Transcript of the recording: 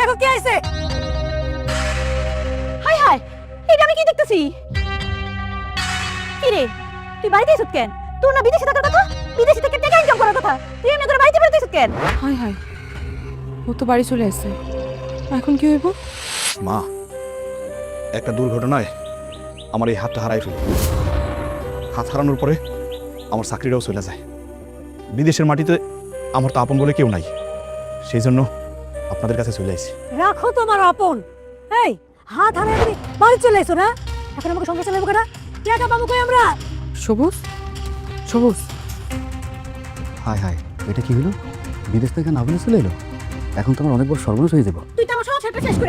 দেখো কি আইছে। হাই হাই, এটা আমি কি দেখতেছি? কি রে, তুই বাড়িতে এসেছিস কেন? তোর না বিদেশে থাকার কথা? বিদেশে থেকে টাকা ইনকাম করার কথা, তুই এমনি করে বাড়িতে বেরোতে এসেছিস কেন? হাই হাই, ও তো বাড়ি চলে আসছে, এখন কি হইব? মা, একটা দুর্ঘটনায় আমার এই হাতটা হারাই ফেলি। হাত হারানোর পরে আমার চাকরিটাও চলে যায়। বিদেশের মাটিতে আমার তো আপন বলে কেউ নাই, সেই জন্য আপনাদের কাছে চলে আসি। রাখো তোমার আপন। এই হাত হারাই তুমি বাড়ি চলে এসো না? এখন আমাকে সঙ্গে চালাবো কেনা? টাকা পাবো কই আমরা? সবুজ, সবুজ, হায় হায়, এটা কি হলো? বিদেশ থেকে না বলে চলে এলো। এখন তো আমার অনেক বড় সর্বনাশ হয়ে যাবো। তুই তো আমার সব শেষ করে